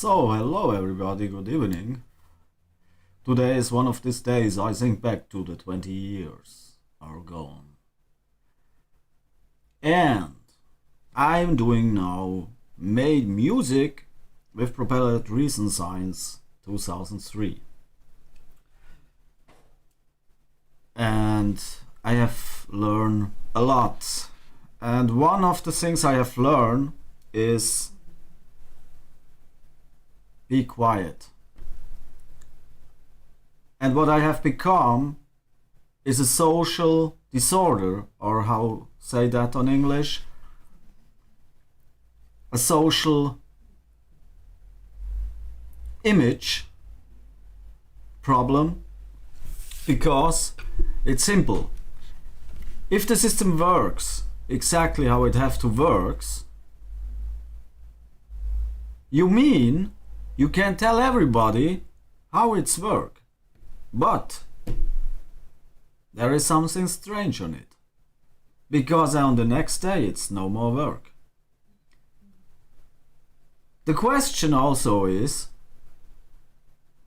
So, hello everybody, good evening. Today is one of these days I think back to the 20 years are gone. And I'm doing now made music with Propeller Reason Science 2003. And I have learned a lot. And one of the things I have learned is be quiet. And what I have become is a social disorder, or how say that on English? A social image problem, because it's simple. If the system works exactly how it have to works, you mean you can tell everybody how it's work, but there is something strange on it, because on the next day it's no more work. The question also is,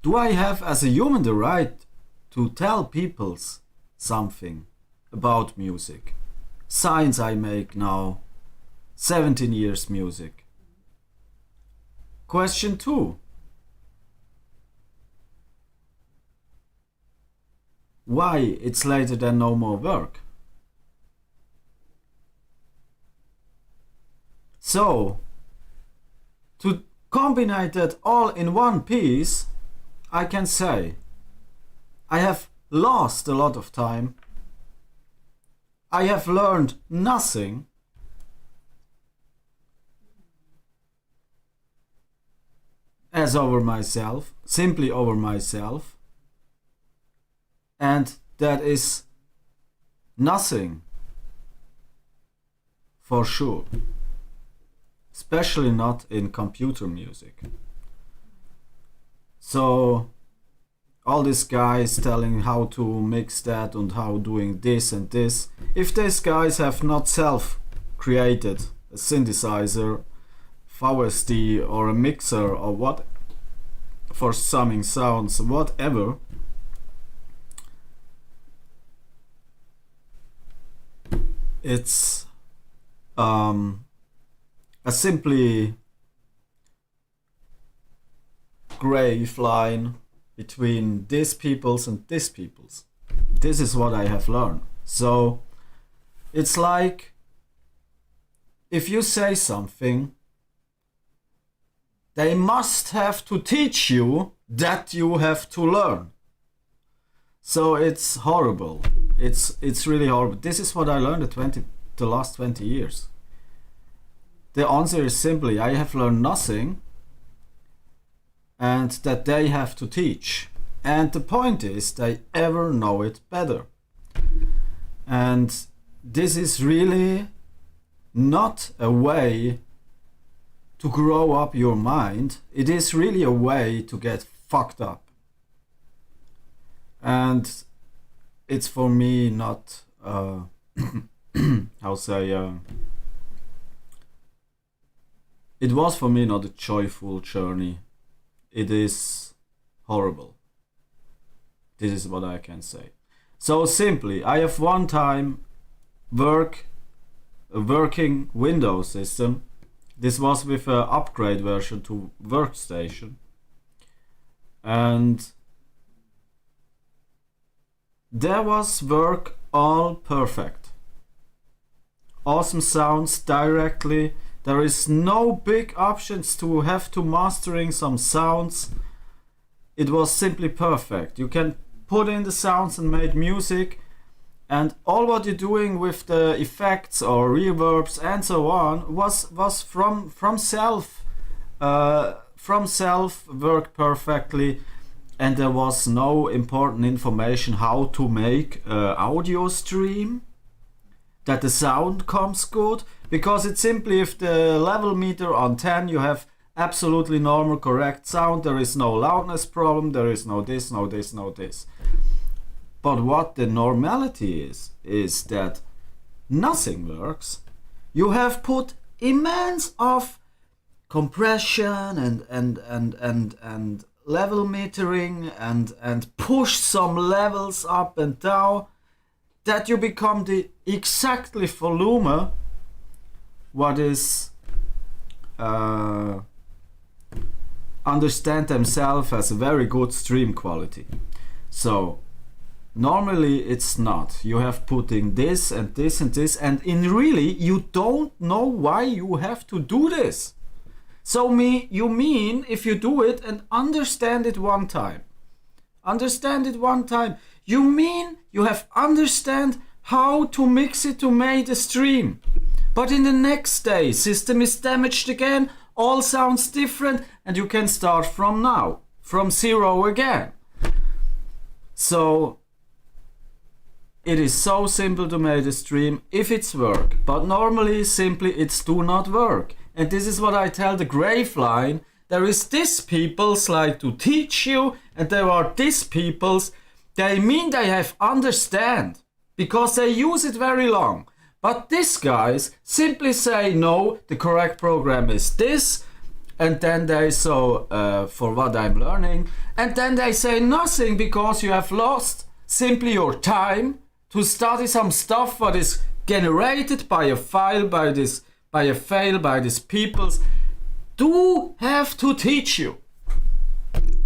do I have as a human the right to tell people something about music? Since I make now 17 years music. Question 2. Why it's later than no more work? So, to combine that all in one piece, I can say I have lost a lot of time. I have learned nothing. As over myself, simply over myself. And that is nothing for sure, especially not in computer music. So all these guys telling how to mix that and how doing this and this, if these guys have not self-created a synthesizer, VST or a mixer or what for summing sounds, whatever, it's a simply grave line between these peoples and these peoples. This is what I have learned. So it's like if you say something, they must have to teach you that you have to learn. So it's horrible. It's really horrible. This is what I learned the last 20 years. The answer is simply I have learned nothing, and that they have to teach. And the point is they ever know it better. And this is really not a way to grow up your mind. It is really a way to get fucked up. And it's for me not how say it was for me not a joyful journey. It is horrible. This is what I can say. So simply, I have one time a working Windows system. This was with an upgrade version to Workstation, and there was work all perfect. Awesome sounds directly. There is no big options to have to mastering some sounds. It was simply perfect. You can put in the sounds and make music, and all what you're doing with the effects or reverbs and so on was from self worked perfectly. And there was no important information how to make audio stream, that the sound comes good, because it's simply if the level meter on 10 you have absolutely normal correct sound, there is no loudness problem, there is no this, no this, no this. But what the normality is that nothing works. You have put immense of compression and level metering and push some levels up and down, that you become the exactly volume what is understand themselves as a very good stream quality. So normally it's not. You have putting this and this and this, and in really you don't know why you have to do this. So you mean if you do it and understand it one time, you mean you have understand how to mix it to make a stream. But in the next day, system is damaged again, all sounds different, and you can start from now, from zero again. So it is so simple to make a stream if it's work, but normally simply it's do not work. And this is what I tell the Graveline. There is this peoples like to teach you, and there are these peoples, they mean they have understand because they use it very long. But these guys simply say no, the correct program is this, and then they so for what I'm learning, and then they say nothing because you have lost simply your time to study some stuff what is generated by a file by these peoples do have to teach you.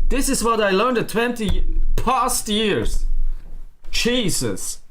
This is what I learned in 20 past years. Jesus.